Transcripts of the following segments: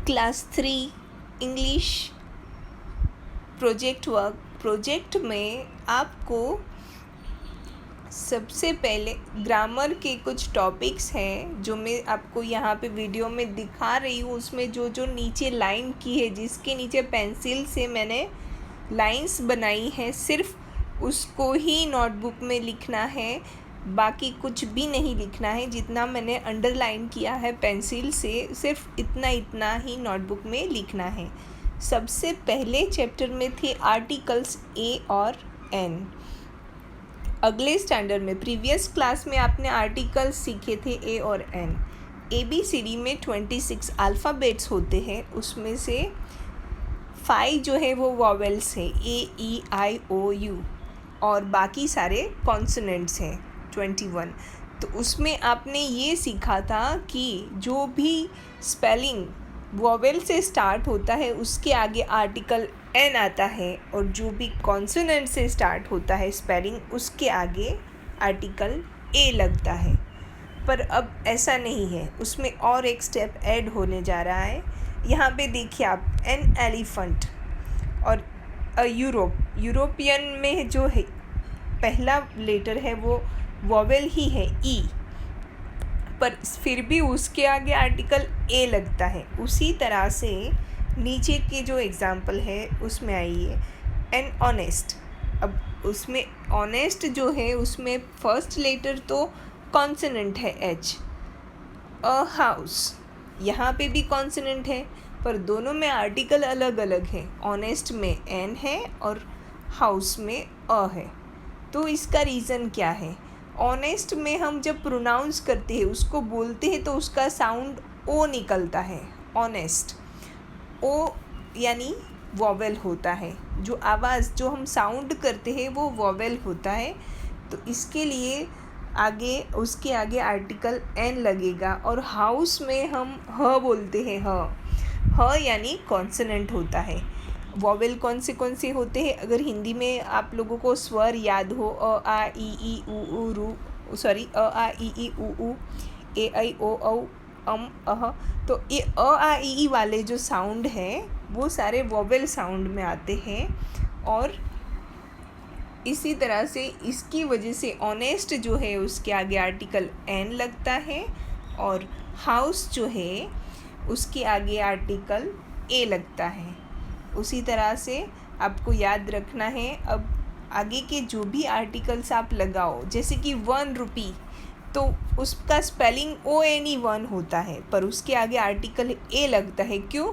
Class 3 English project में आपको सबसे पहले ग्रामर के कुछ टॉपिक्स हैं जो मैं आपको यहाँ पे वीडियो में दिखा रही हूँ। उसमें जो जो नीचे लाइन की है, जिसके नीचे पेंसिल से मैंने लाइंस बनाई हैं, सिर्फ उसको ही नोटबुक में लिखना है, बाकी कुछ भी नहीं लिखना है। जितना मैंने अंडरलाइन किया है पेंसिल से, सिर्फ इतना ही नोटबुक में लिखना है। सबसे पहले चैप्टर में थे आर्टिकल्स ए और एन। अगले स्टैंडर्ड में प्रीवियस क्लास में आपने आर्टिकल्स सीखे थे ए और एन। ABCD में 26 अल्फ़ाबेट्स होते हैं, उसमें से 5 जो है वो वॉवेल्स है, AEIOU, और बाकी सारे कॉन्सोनेंट्स हैं 21। तो उसमें आपने ये सीखा था कि जो भी स्पेलिंग वॉवेल से स्टार्ट होता है उसके आगे आर्टिकल एन आता है, और जो भी कॉन्सोनेंट से स्टार्ट होता है स्पेलिंग उसके आगे आर्टिकल ए लगता है। पर अब ऐसा नहीं है, उसमें और एक स्टेप ऐड होने जा रहा है। यहाँ पे देखिए आप, एन एलिफेंट और यूरोपियन में जो है पहला लेटर है वो वॉवेल ही है ई, पर फिर भी उसके आगे आर्टिकल ए लगता है। उसी तरह से नीचे के जो एग्ज़ाम्पल है उसमें आइए, एन ऑनेस्ट। अब उसमें ऑनेस्ट जो है उसमें फर्स्ट लेटर तो कॉन्सोनेंट है एच। अ हाउस, यहाँ पे भी कॉन्सोनेंट है, पर दोनों में आर्टिकल अलग अलग है। ऑनेस्ट में एन है और हाउस में अ है। तो इसका रीज़न क्या है? ऑनेस्ट में हम जब प्रोनाउंस करते हैं, उसको बोलते हैं, तो उसका साउंड ओ निकलता है। ऑनेस्ट ओ यानी वॉवेल होता है, जो आवाज़ जो हम साउंड करते हैं वो वॉवेल होता है। तो इसके लिए आगे उसके आगे आर्टिकल एन लगेगा। और हाउस में हम ह बोलते हैं, ह यानी कॉन्सोनेंट होता है। वॉवेल कौन से होते हैं? अगर हिंदी में आप लोगों को स्वर याद हो, अ आ ई ई उ रू, सॉरी, अ आ ई ई उ ए ऐ ओ औ अम अह, तो ये अ आ ई ई वाले जो साउंड हैं वो सारे वॉवेल साउंड में आते हैं। और इसी तरह से इसकी वजह से ऑनेस्ट जो है उसके आगे आर्टिकल एन लगता है, और हाउस जो है उसके आगे आर्टिकल ए लगता है। उसी तरह से आपको याद रखना है। अब आगे के जो भी आर्टिकल्स आप लगाओ, जैसे कि 1 रुपी, तो उसका स्पेलिंग ONE 1 होता है, पर उसके आगे आर्टिकल ए लगता है। क्यों?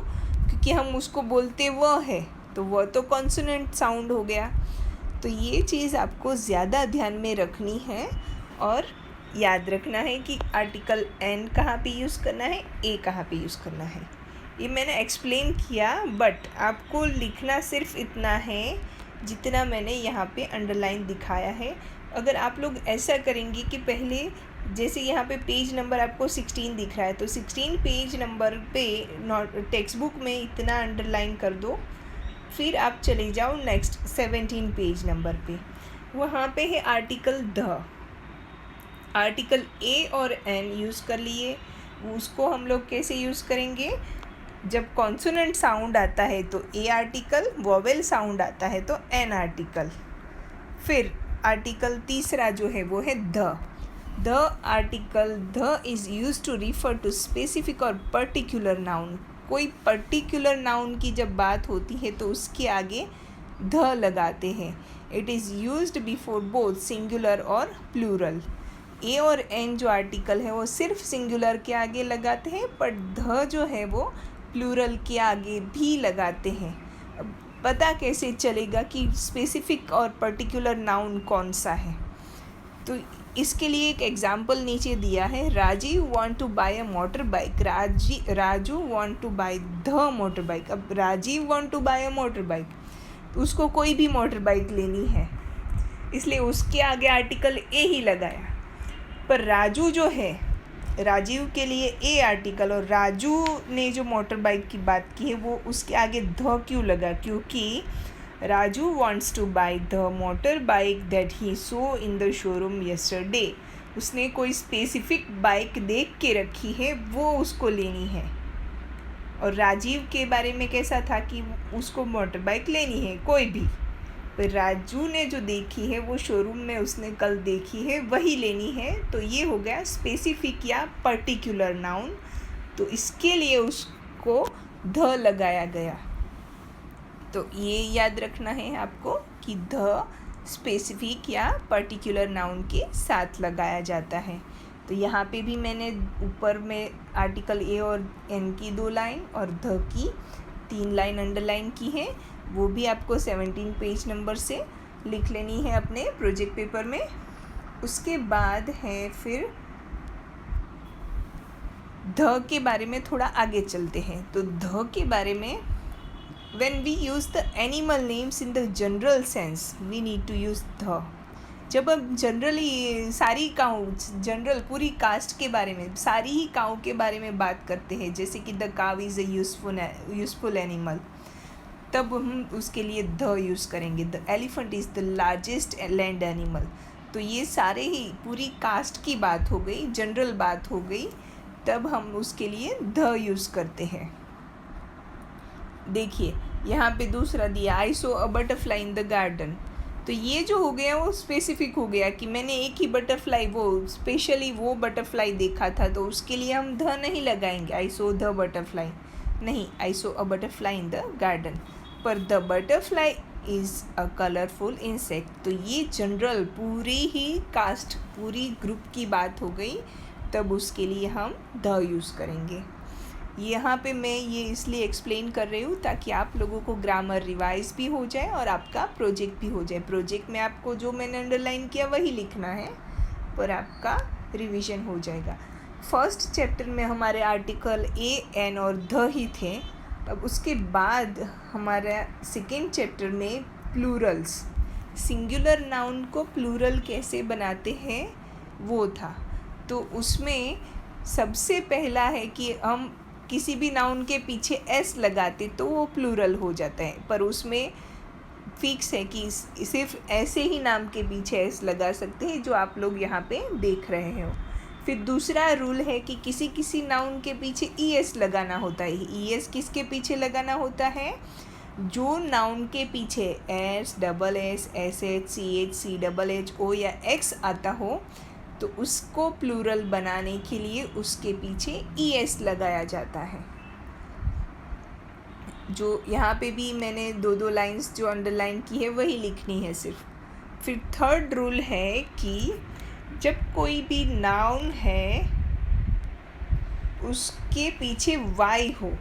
क्योंकि हम उसको बोलते वह है, तो वह तो कॉन्सोनेंट साउंड हो गया। तो ये चीज़ आपको ज़्यादा ध्यान में रखनी है और याद रखना है कि आर्टिकल एन कहाँ पे यूज़ करना है, ए कहाँ पे यूज़ करना है। ये मैंने एक्सप्लेन किया, बट आपको लिखना सिर्फ इतना है जितना मैंने यहाँ पे अंडरलाइन दिखाया है। अगर आप लोग ऐसा करेंगे कि पहले, जैसे यहाँ पे पेज नंबर आपको 16 दिख रहा है, तो 16 पेज नंबर पे टेक्स्ट बुक में इतना अंडरलाइन कर दो, फिर आप चले जाओ नेक्स्ट 17 पेज नंबर पे, वहाँ पे है आर्टिकल द। आर्टिकल ए और एन यूज़ कर लिए। उसको हम लोग कैसे यूज़ करेंगे? जब कॉन्सोनेंट साउंड आता है तो ए आर्टिकल, वॉवेल साउंड आता है तो एन आर्टिकल। फिर आर्टिकल तीसरा जो है वो है the. The article the is use to refer to specific और पर्टिकुलर नाउन। कोई पर्टिकुलर नाउन की जब बात होती है तो उसके आगे द लगाते हैं। It is used before both singular और प्लूरल। ए और एन जो आर्टिकल है वो सिर्फ सिंगुलर के आगे लगाते हैं, पर द जो है वो प्लूरल के आगे भी लगाते हैं। अब पता कैसे चलेगा कि स्पेसिफिक और पर्टिकुलर नाउन कौन सा है? तो इसके लिए एक एग्जाम्पल नीचे दिया है, Rajiv want to buy a motor bike. Raju want to buy the motor bike. अब Rajiv want to buy a motor bike, तो उसको कोई भी मोटर बाइक लेनी है, इसलिए उसके आगे आर्टिकल ए ही लगाया। पर राजू जो है, राजीव के लिए ए आर्टिकल, और राजू ने जो मोटर बाइक की बात की है वो उसके आगे ध क्यों लगा? क्योंकि Raju wants to buy the motor bike that he saw in the showroom yesterday. उसने कोई स्पेसिफिक बाइक देख के रखी है, वो उसको लेनी है। और राजीव के बारे में कैसा था कि उसको मोटर बाइक लेनी है कोई भी, पर राजू ने जो देखी है वो शोरूम में उसने कल देखी है वही लेनी है। तो ये हो गया स्पेसिफिक या पर्टिकुलर नाउन, तो इसके लिए उसको ध लगाया गया। तो ये याद रखना है आपको कि ध स्पेसिफिक या पर्टिकुलर नाउन के साथ लगाया जाता है। तो यहाँ पे भी मैंने ऊपर में आर्टिकल ए और एन की 2 लाइन और ध की 3 लाइन अंडरलाइन की है, वो भी आपको 17 पेज नंबर से लिख लेनी है अपने प्रोजेक्ट पेपर में। उसके बाद है फिर ध के बारे में थोड़ा आगे चलते हैं। तो ध के बारे में when we use the animal names in the general sense we need to use ध। जब हम जनरली सारी काऊ जनरल पूरी कास्ट के बारे में, सारी ही काऊ के बारे में बात करते हैं, जैसे कि द काव इज़ अ यूज़फुल एनिमल, तब हम उसके लिए ध यूज़ करेंगे। The elephant is the largest land animal. तो ये सारे ही पूरी कास्ट की बात हो गई, जनरल बात हो गई, तब हम उसके लिए ध यूज़ करते हैं। देखिए यहाँ पे दूसरा दिया, I saw a butterfly in the garden. तो ये जो हो गया वो स्पेसिफिक हो गया कि मैंने एक ही बटरफ्लाई, वो स्पेशली वो बटरफ्लाई देखा था, तो उसके लिए हम ध नहीं लगाएंगे, आई सो द बटरफ्लाई नहीं, I saw a butterfly in the garden. पर the butterfly is a colourful insect, तो ये जनरल पूरी ही कास्ट पूरी ग्रुप की बात हो गई, तब उसके लिए हम द यूज़ करेंगे। यहाँ पे मैं ये इसलिए एक्सप्लेन कर रही हूँ ताकि आप लोगों को ग्रामर रिवाइज भी हो जाए और आपका प्रोजेक्ट भी हो जाए। प्रोजेक्ट में आपको जो मैंने अंडरलाइन किया वही लिखना है, पर आपका रिवीजन हो जाएगा। फर्स्ट चैप्टर में हमारे आर्टिकल ए एन और ध ही थे। अब उसके बाद हमारा सेकेंड चैप्टर में प्लूरल्स, सिंगुलर नाउन को प्लूरल कैसे बनाते हैं वो था। तो उसमें सबसे पहला है कि हम किसी भी नाउन के पीछे एस लगाते तो वो प्लूरल हो जाता है, पर उसमें फिक्स है कि सिर्फ ऐसे ही नाम के पीछे एस लगा सकते हैं जो आप लोग यहाँ पे देख रहे हो। फिर दूसरा रूल है कि किसी किसी नाउन के पीछे ई एस लगाना होता है। ई एस किसके पीछे लगाना होता है? जो नाउन के पीछे S, double S, S H, C H, C double H, O या एक्स आता हो तो उसको प्लूरल बनाने के लिए उसके पीछे ई एस लगाया जाता है। जो यहाँ पे भी मैंने 2 लाइंस जो अंडरलाइन की है वही लिखनी है सिर्फ। फिर थर्ड रूल है कि जब कोई भी नाउन है उसके पीछे वाई हो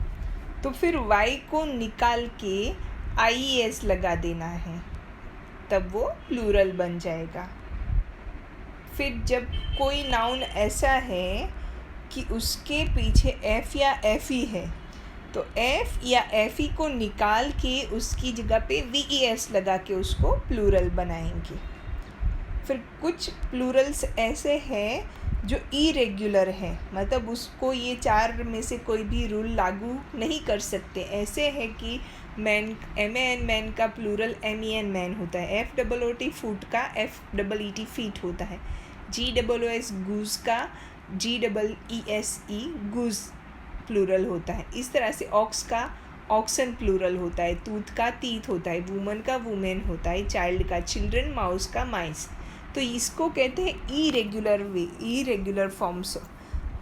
तो फिर वाई को निकाल के आई एस लगा देना है, तब वो प्लूरल बन जाएगा। फिर जब कोई नाउन ऐसा है कि उसके पीछे एफ़ या एफ़ ई है तो एफ़ या एफ़ ई को निकाल के उसकी जगह पे वी ई एस लगा के उसको प्लूरल बनाएंगे। फिर कुछ प्लूरल्स ऐसे हैं जो इरेगुलर है, मतलब उसको ये 4 में से कोई भी रूल लागू नहीं कर सकते। ऐसे है कि man, M A N man का plural M E N man होता है, F double O T foot का F double E T feet होता है, G double O S goose का G double E S E goose plural होता है। इस तरह से ऑक्स का ऑक्सन प्लूरल होता है, तूत का तीत होता है, वुमन का वुमेन होता है, चाइल्ड का चिल्ड्रन, माउस का माइस। तो इसको कहते हैं इरेगुलर वे, इरेगुलर फॉर्म्स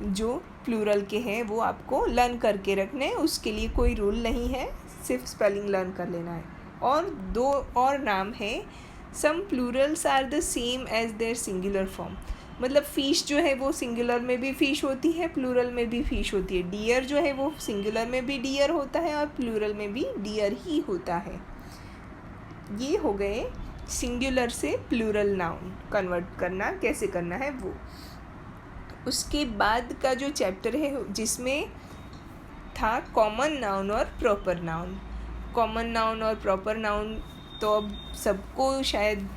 जो प्लूरल के हैं वो आपको लर्न करके रखने हैं, उसके लिए कोई रूल नहीं है, सिर्फ स्पेलिंग लर्न कर लेना है। और 2 और नाम है, some plurals are the same as their singular form, मतलब फ़िश जो है वो सिंगुलर में भी फ़िश होती है, प्लूरल में भी फ़िश होती है। डियर जो है वो सिंगुलर में भी डियर होता है और प्लूरल में भी डियर ही होता है। ये हो गए सिंगुलर से प्लूरल नाउन कन्वर्ट करना कैसे करना है वो। उसके बाद का जो चैप्टर है जिसमें था कॉमन नाउन और प्रॉपर नाउन। कॉमन नाउन और प्रॉपर नाउन तो अब सबको शायद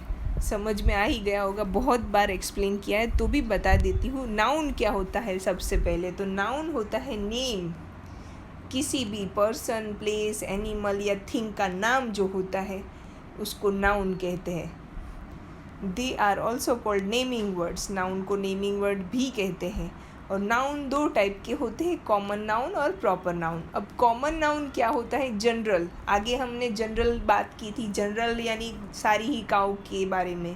समझ में आ ही गया होगा, बहुत बार एक्सप्लेन किया है, तो भी बता देती हूँ। नाउन क्या होता है? सबसे पहले तो नाउन होता है नेम, किसी भी पर्सन, प्लेस, एनिमल या थिंग का नाम जो होता है उसको नाउन कहते हैं। They are also called naming words, noun को नेमिंग वर्ड भी कहते हैं। और नाउन दो टाइप के होते हैं, कॉमन नाउन और प्रॉपर नाउन। अब कॉमन नाउन क्या होता है? जनरल। आगे हमने जनरल बात की थी, जनरल यानी सारी ही काऊ के बारे में।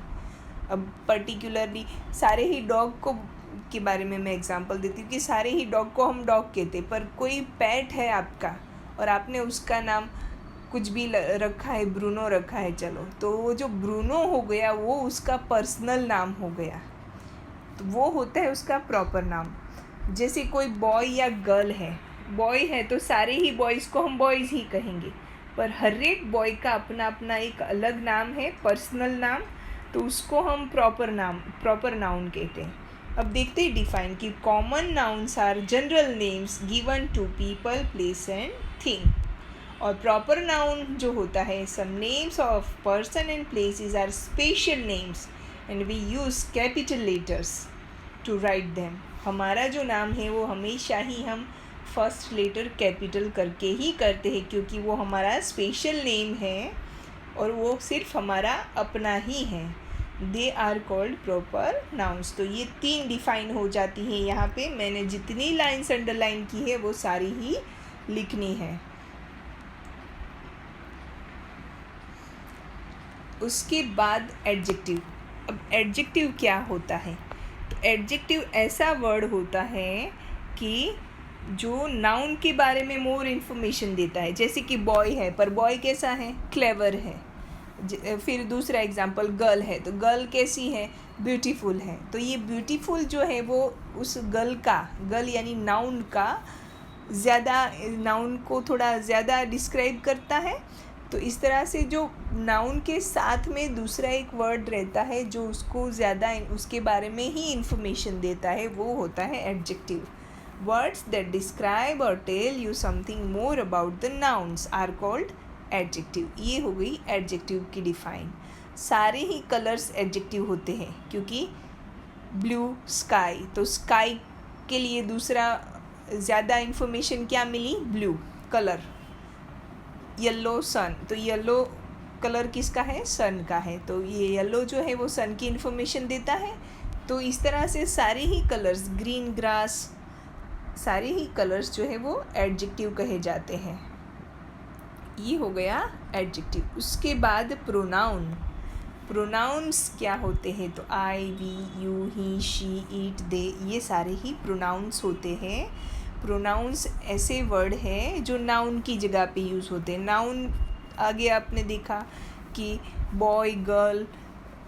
अब पर्टिकुलरली सारे ही डॉग को के बारे में मैं एग्जांपल देती हूँ कि सारे ही डॉग को हम डॉग कहते हैं, पर कोई पेट है आपका और आपने उसका नाम कुछ भी रखा है, ब्रूनो रखा है, चलो, तो वो जो ब्रूनो हो गया वो उसका पर्सनल नाम हो गया, तो वो होता है उसका प्रॉपर नाम। जैसे कोई बॉय या गर्ल है, बॉय है तो सारे ही बॉयज़ को हम बॉयज़ ही कहेंगे, पर हर एक बॉय का अपना अपना एक अलग नाम है, पर्सनल नाम, तो उसको हम प्रॉपर नाउन कहते हैं। अब देखते हैं डिफाइन कि common nouns are general names given to people, place and thing. और प्रॉपर नाउन जो होता है, some names of person and places are special names and we use capital letters to write them. हमारा जो नाम है वो हमेशा ही हम फर्स्ट लेटर कैपिटल करके ही करते हैं, क्योंकि वो हमारा स्पेशल नेम है और वो सिर्फ हमारा अपना ही है। They are called proper nouns. तो ये 3 डिफाइन हो जाती हैं यहाँ पे। मैंने जितनी लाइन्स अंडरलाइन की है वो सारी ही लिखनी है। उसके बाद एडजेक्टिव। अब एडजेक्टिव क्या होता है? तो एडजेक्टिव ऐसा वर्ड होता है कि जो नाउन के बारे में मोर इन्फॉर्मेशन देता है। जैसे कि बॉय है, पर बॉय कैसा है? क्लेवर है। फिर दूसरा एग्जांपल, गर्ल है, तो गर्ल कैसी है? ब्यूटीफुल है। तो ये ब्यूटीफुल जो है वो उस गर्ल यानी नाउन का ज़्यादा, नाउन को थोड़ा ज़्यादा डिस्क्राइब करता है। तो इस तरह से जो नाउन के साथ में दूसरा एक वर्ड रहता है जो उसको ज़्यादा उसके बारे में ही इंफॉर्मेशन देता है, वो होता है एडजेक्टिव। वर्ड्स दैट डिस्क्राइब और tell you something more about the nouns are called adjective. ये हो गई एडजेक्टिव की डिफाइन। सारे ही कलर्स एडजेक्टिव होते हैं, क्योंकि ब्लू स्काई, तो स्काई के लिए दूसरा ज़्यादा इंफॉर्मेशन क्या मिली? Blue colour. येलो सन, तो येलो कलर किसका है? सन का है, तो ये येलो जो है वो सन की इन्फॉर्मेशन देता है। तो इस तरह से सारे ही कलर्स, ग्रीन ग्रास, सारे ही कलर्स जो है वो एडजेक्टिव कहे जाते हैं। ये हो गया एडजेक्टिव। उसके बाद प्रोनाउन। प्रोनाउंस क्या होते हैं? तो I, we, you, he, she, it, they, ये सारे ही प्रोनाउंस होते हैं। प्रोनाउंस ऐसे वर्ड हैं जो नाउन की जगह पे यूज़ होते हैं। नाउन आगे आपने देखा कि बॉय, गर्ल,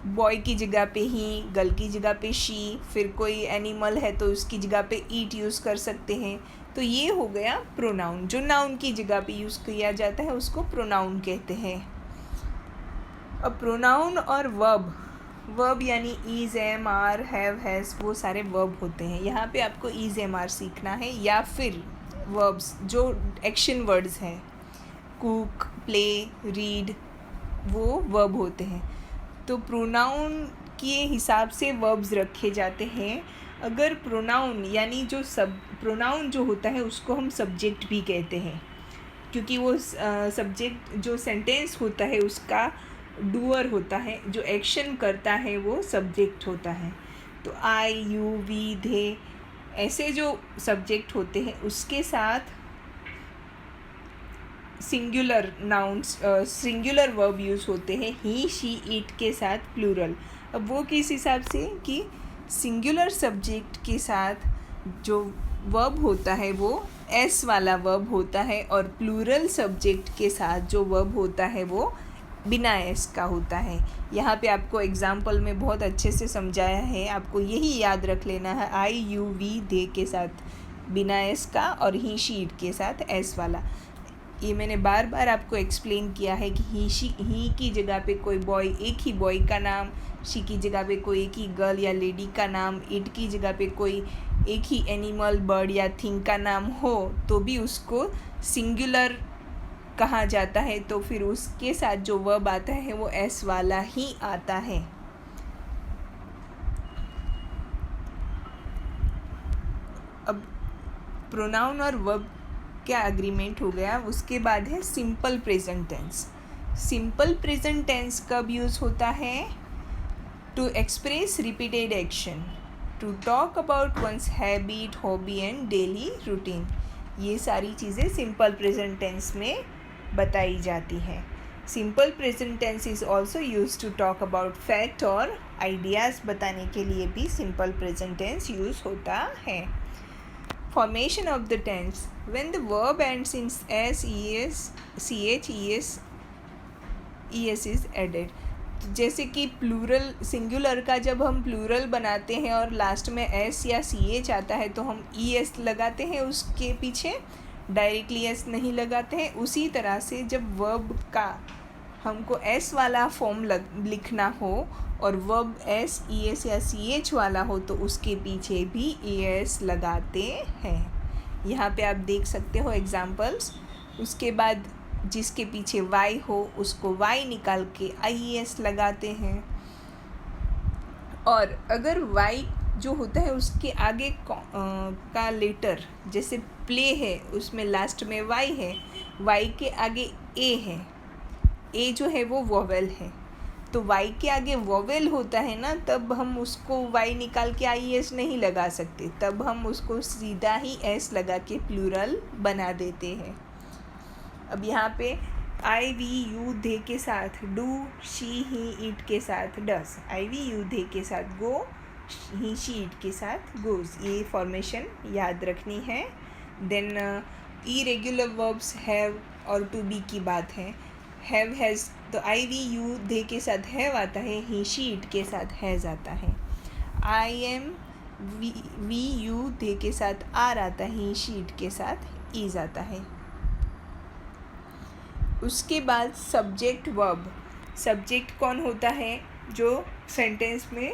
बॉय की जगह पे ही, गर्ल की जगह पे शी, फिर कोई एनिमल है तो उसकी जगह पे ईट यूज़ कर सकते हैं। तो ये हो गया प्रोनाउन। जो नाउन की जगह पे यूज़ किया जाता है उसको प्रोनाउन कहते हैं। अब प्रोनाउन और वर्ब यानी is, am, are, have, has, वो सारे वर्ब होते हैं। यहाँ पे आपको इज़, एम, आर सीखना है, या फिर वर्ब्स जो एक्शन वर्ड्स हैं, कुक, प्ले, रीड, वो वर्ब होते हैं। तो प्रोनाउन के हिसाब से वर्ब्स रखे जाते हैं। अगर प्रोनाउन यानी प्रोनाउन जो होता है उसको हम सब्जेक्ट भी कहते हैं, क्योंकि वो सब्जेक्ट जो सेंटेंस होता है उसका डूअर होता है, जो एक्शन करता है वो सब्जेक्ट होता है। तो आई, यू, वी, दे, ऐसे जो सब्जेक्ट होते हैं उसके साथ singular nouns, singular verb use होते हैं। ही, शी, इट के साथ प्लूरल। अब वो किस हिसाब से कि सिंगुलर सब्जेक्ट के साथ जो वर्ब होता है वो एस वाला वर्ब होता है, और प्लूरल सब्जेक्ट के साथ जो वर्ब होता है वो बिना एस का होता है। यहाँ पे आपको एग्जाम्पल में बहुत अच्छे से समझाया है, आपको यही याद रख लेना है। आई, यू, वी, दे के साथ बिना एस का, और ही, शी, इट के साथ एस वाला। ये मैंने बार बार आपको एक्सप्लेन किया है कि ही की जगह पे कोई बॉय, एक ही बॉय का नाम, शी की जगह पे कोई एक ही गर्ल या लेडी का नाम, इट की जगह पे कोई एक ही एनिमल, बर्ड या थिंग का नाम हो तो भी उसको सिंगुलर कहा जाता है। तो फिर उसके साथ जो वर्ब आता है वो एस वाला ही आता है। अब प्रोनाउन और वर्ब क्या एग्रीमेंट हो गया। उसके बाद है simple present tense. Simple present tense कब यूज़ होता है? To express repeated action, to talk about one's habit, hobby and daily routine. ये सारी चीज़ें सिंपल प्रेजेंट टेंस में बताई जाती हैं। Simple present tense is also use to talk about fact और आइडियाज़ बताने के लिए भी सिंपल प्रेजेंट टेंस यूज़ होता है। Formation of the tense, when the verb ends in S, E S, C H, E S is added. जैसे कि plural, singular का जब हम प्लूरल बनाते हैं और लास्ट में एस या सी एच आता है तो हम ई एस लगाते हैं उसके पीछे, डायरेक्टली एस नहीं लगाते हैं। उसी तरह से जब वर्ब का हमको एस वाला फॉर्म लिखना हो और वर्ब एस, ई एस या सी एच वाला हो तो उसके पीछे भी ई एस लगाते हैं। यहाँ पे आप देख सकते हो एग्जाम्पल्स। उसके बाद जिसके पीछे वाई हो उसको वाई निकाल के आई एस लगाते हैं। और अगर वाई जो होता है उसके आगे का लेटर, जैसे प्ले है उसमें लास्ट में वाई है, वाई के आगे ए है, ए जो है वो वोवेल है, तो वाई के आगे वोवेल होता है ना, तब हम उसको वाई निकाल के आई एस नहीं लगा सकते, तब हम उसको सीधा ही एस लगा के प्लूरल बना देते हैं। अब यहाँ पे आई वी यू दे के साथ डू, शी ही इट के साथ डस, आई वी यू दे के साथ गो, ही शी इट के साथ गोज, ये फॉर्मेशन याद रखनी है। देन इरेगुलर वर्ब्स हैव और टू बी की बात है। हैव हैज़, तो आई वी यू दे के साथ हैव आता है, ही शी इट के साथ हैज़ आता है। I am we you they के साथ आर आता है, ही शी इट के साथ इज आता है। उसके बाद सब्जेक्ट वर्ब। सब्जेक्ट कौन होता है? जो सेंटेंस में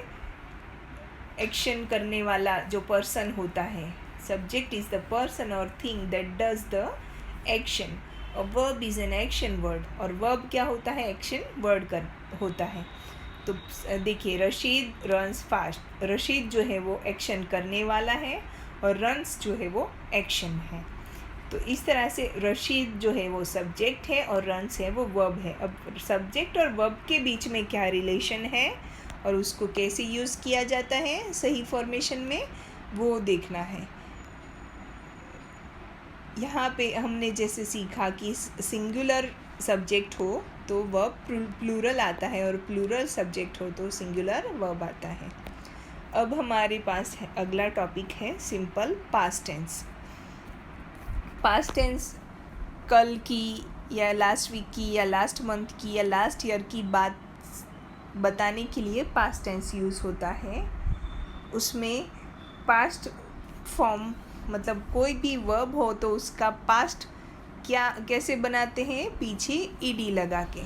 एक्शन करने वाला जो पर्सन होता है। सब्जेक्ट इज़ द पर्सन और thing that does the action. और verb is an action word, और वर्ब क्या होता है? एक्शन वर्ड होता है। तो देखिए, रशीद रन्स फास्ट, रशीद जो है वो एक्शन करने वाला है और रन्स जो है वो एक्शन है। तो इस तरह से रशीद जो है वो सब्जेक्ट है और रन्स है वो वर्ब है। अब सब्जेक्ट और वर्ब के बीच में क्या रिलेशन है और उसको कैसे यूज़ किया जाता है सही फॉर्मेशन में, वो देखना है। यहाँ पे हमने जैसे सीखा कि सिंगुलर सब्जेक्ट हो तो वर्ब प्लूरल आता है और प्लूरल सब्जेक्ट हो तो सिंगुलर वर्ब आता है। अब हमारे पास है अगला टॉपिक है simple past tense. Past tense कल की या लास्ट वीक की या लास्ट मंथ की या लास्ट ईयर की बात बताने के लिए पास्ट टेंस यूज़ होता है। उसमें पास्ट फॉर्म मतलब कोई भी वर्ब हो तो उसका पास्ट कैसे बनाते हैं? पीछे ईडी लगा के।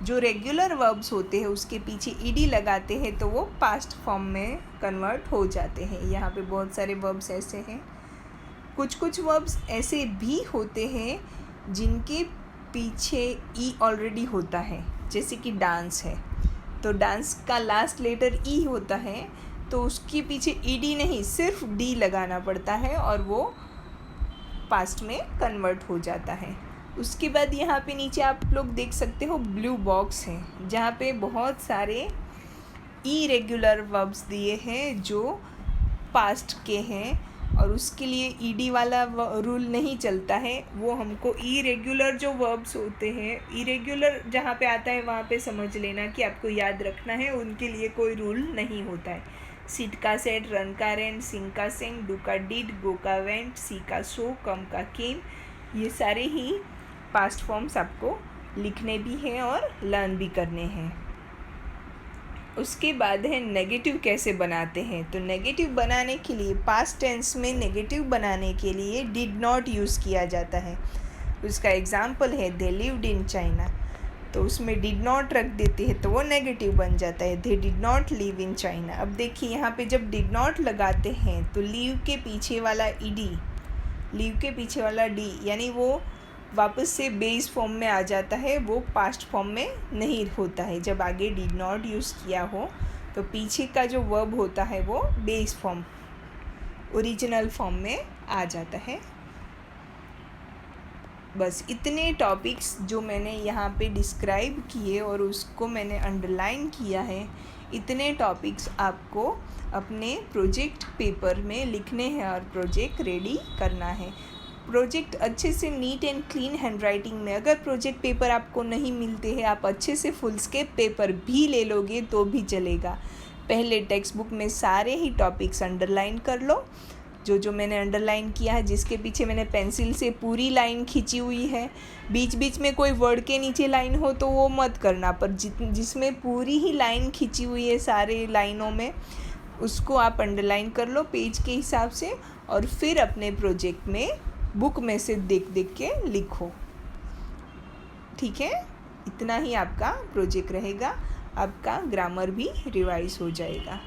जो रेगुलर वर्ब्स होते हैं उसके पीछे ईडी लगाते हैं तो वो पास्ट फॉर्म में कन्वर्ट हो जाते हैं। यहाँ पे बहुत सारे वर्ब्स ऐसे हैं। कुछ वर्ब्स ऐसे भी होते हैं जिनके पीछे ई ऑलरेडी होता है, जैसे कि डांस है तो डांस का लास्ट लेटर ई होता है तो उसके पीछे ईडी नहीं सिर्फ डी लगाना पड़ता है और वो पास्ट में कन्वर्ट हो जाता है। उसके बाद यहाँ पे नीचे आप लोग देख सकते हो ब्लू बॉक्स है जहाँ पे बहुत सारे इरेगुलर वर्ब्स दिए हैं जो पास्ट के हैं और उसके लिए ईडी वाला रूल नहीं चलता है। वो हमको इरेगुलर जो वर्ब्स होते हैं, इरेगुलर जहाँ पे आता है वहाँ पे समझ लेना कि आपको याद रखना है, उनके लिए कोई रूल नहीं होता है। सिट का सेट, रन का रेन, सिंग का सिंग, डू का डिड, गो का वेंट, सी का सो, कम का केम, ये सारे ही पास्ट फॉर्म्स आपको लिखने भी हैं और लर्न भी करने हैं। उसके बाद है नेगेटिव कैसे बनाते हैं। तो नेगेटिव बनाने के लिए पास्ट टेंस में नेगेटिव बनाने के लिए डिड नॉट यूज़ किया जाता है। उसका एग्जाम्पल है दे लिव्ड इन चाइना, तो उसमें डिड नॉट रख देते हैं तो वो नेगेटिव बन जाता है, they did not live in China. अब देखिए यहाँ पे जब डिड नॉट लगाते हैं तो लीव के पीछे वाला ईडी, लीव के पीछे वाला डी यानी वो वापस से बेस फॉर्म में आ जाता है, वो पास्ट फॉर्म में नहीं होता है। जब आगे डिड नॉट यूज़ किया हो तो पीछे का जो वर्ब होता है वो बेस फॉर्म, ओरिजिनल फॉर्म में आ जाता है। बस इतने टॉपिक्स जो मैंने यहाँ पे डिस्क्राइब किए और उसको मैंने अंडरलाइन किया है, इतने टॉपिक्स आपको अपने प्रोजेक्ट पेपर में लिखने हैं और प्रोजेक्ट रेडी करना है। प्रोजेक्ट अच्छे से नीट एंड क्लीन हैंडराइटिंग में, अगर प्रोजेक्ट पेपर आपको नहीं मिलते हैं, आप अच्छे से फुल स्केप पेपर भी ले लोगे तो भी चलेगा। पहले टेक्स्ट बुक में सारे ही टॉपिक्स अंडरलाइन कर लो, जो मैंने अंडरलाइन किया है, जिसके पीछे मैंने पेंसिल से पूरी लाइन खींची हुई है। बीच बीच में कोई वर्ड के नीचे लाइन हो तो वो मत करना, पर जिसमें पूरी ही लाइन खींची हुई है सारे लाइनों में, उसको आप अंडरलाइन कर लो पेज के हिसाब से, और फिर अपने प्रोजेक्ट में बुक में से देख देख के लिखो। ठीक है, इतना ही आपका प्रोजेक्ट रहेगा, आपका ग्रामर भी रिवाइज हो जाएगा।